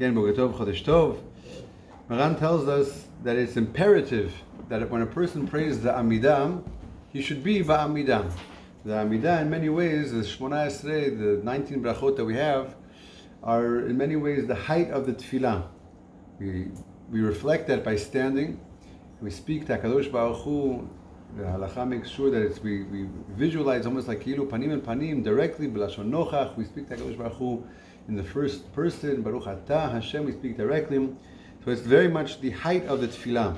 Again, Boker Tov, Chodesh Tov. Maran tells us that it's imperative that when a person prays the Amida, he should be Ba'amida. The Amida, in many ways, the Shmona Esrei, the 19 brachot that we have, are in many ways the height of the Tefillah. We reflect that by standing. We speak to HaKadosh Baruch Hu. The halacha makes sure that we visualize almost like Kilu Panim and Panim directly. B'lashon Nochach, we speak to HaKadosh Baruch Hu in the first person. Baruch Atah Hashem, we speak directly. So it's very much the height of the Tefillah.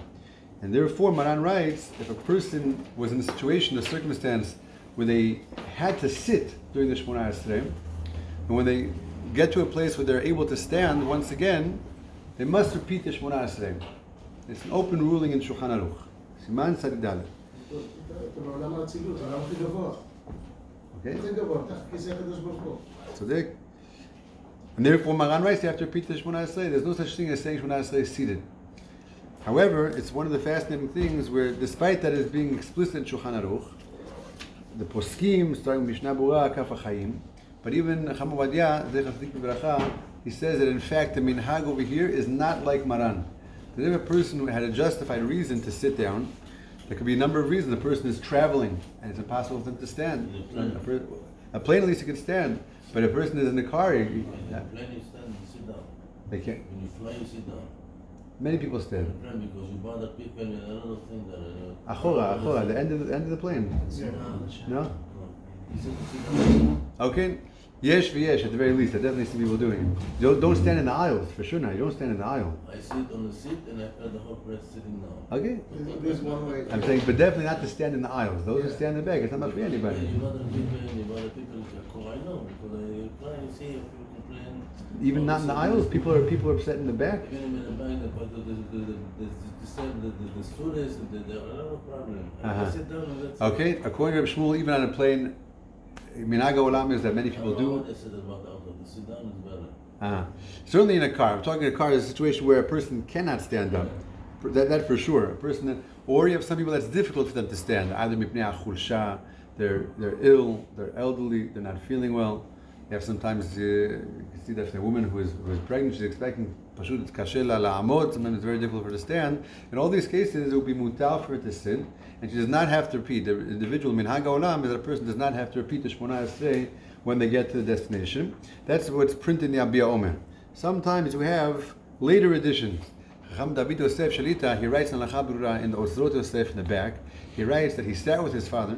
And therefore, Maran writes, if a person was in a situation, a circumstance, where they had to sit during the Shmona Esrei, and when they get to a place where they're able to stand, once again, they must repeat the Shmona Esrei. It's an open ruling in Shulchan Aruch. Siman Tzadi Dalet. Okay? So there. And therefore, Maran writes, you have to repeat the Shmona Esrei. There's no such thing as saying Shmona Esrei seated. However, it's one of the fascinating things where, despite that it's being explicit in Shulchan Aruch, the poskim, starting with Mishnah Bura, Kaf HaChaim, but even Chacham Ovadia, Zecher Tzadik V'Bracha, he says that in fact the minhag over here is not like Maran. That if a person who had a justified reason to sit down, there could be a number of reasons. The person is traveling and it's impossible for them to stand. A plane at least you can stand, but a person is in the car. In a plane you stand, you sit down. They can't. When you fly, you sit down. Many people stand. Because you bother people and a lot of things that Achora, the end of the plane. Yeah. No? You sit down. Okay. Yesh v'yesh, at the very least. I definitely see people doing it. Don't stand in the aisles, for sure now. You don't stand in the aisle. I sit on the seat and I feel the whole press sitting down. Okay. There's one way. I'm saying, but definitely not to stand in the aisles. Those who stand in the back, it's not much for Yeah, anybody. you bother people, I know, because I try and see if people complain. Even not in the aisles, people are upset in the back. Even in the back, but the students, there are a lot of problems. I sit down and that's Okay, according to Reb Shmuel, even on a plane, minhag olam is that many people do. What I said about the auto, the sit down is better. Certainly in a car. I'm talking a car is a situation where a person cannot stand up. That for sure. A person, or you have some people that's difficult for them to stand. Either mipnei achulsha, they're ill, they're elderly, they're not feeling well. You have sometimes you can see that if a woman who is pregnant, she's expecting pashut it's kashe la la'amod. Sometimes it's very difficult for her to stand. In all these cases, it will be mutal for her to sit, and she does not have to repeat. The individual minhag olam is that a person does not have to repeat the Shmona Esrei when they get to the destination. That's what's printed in the Abiyah Omer. Sometimes we have later editions. Chacham David Yosef Shalita, he writes in Halacha Brura in the Ozrot Yosef in the back, he writes that he sat with his father,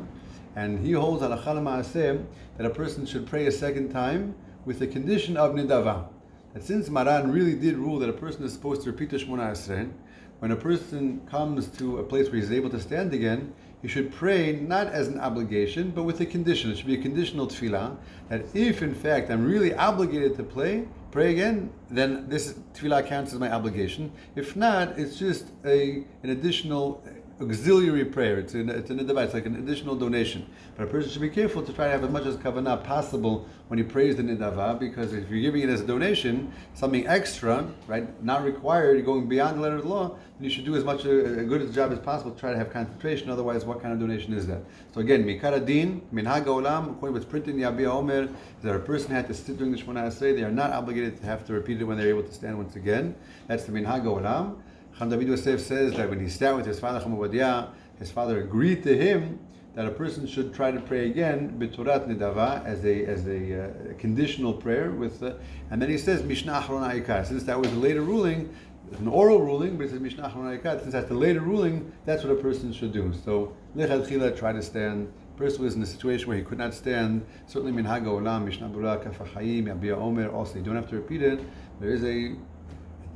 and he holds Halacha L'Maaseh that a person should pray a second time with the condition of Nidava. That since Maran really did rule that a person is supposed to repeat the Shmona Esrei, when a person comes to a place where he's able to stand again, he should pray not as an obligation, but with a condition. It should be a conditional tefillah, that if in fact I'm really obligated to pray again, then this tefillah counts as my obligation. If not, it's just an additional auxiliary prayer. It's an device, like an additional donation. But a person should be careful to try to have as much as kavanah possible when he prays the nidava, because if you're giving it as a donation, something extra, right, not required, you're going beyond the letter of the law, then you should do as much a good job as possible to try to have concentration. Otherwise, what kind of donation is that? So again, mikar adin, minhag olam, according to what's printed in the Abiyah Omer, is that a person had to sit during the Shmona Esrei. They are not obligated to have to repeat it when they're able to stand once again. That's the minhag olam. Chacham David Yosef says that when he sat with his father Chacham Ovadia, his father agreed to him that a person should try to pray again b'torat nidava as a conditional prayer with, and then he says Mishnah Achrona Ikar. Since that was a later ruling, an oral ruling, but it says Mishnah Achrona Ikar. Since that's the later ruling, that's what a person should do. So lechatchila, try to stand. The person was in a situation where he could not stand. Certainly minhag olam, Mishnah Bura, Kaf HaChaim, Abiyah Omer. Also, you don't have to repeat it. There is a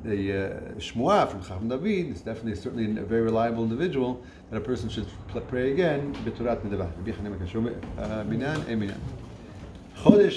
Shmuah from Chacham David. It's certainly a very reliable individual that a person should pray again. B'torat nidava. Chodesh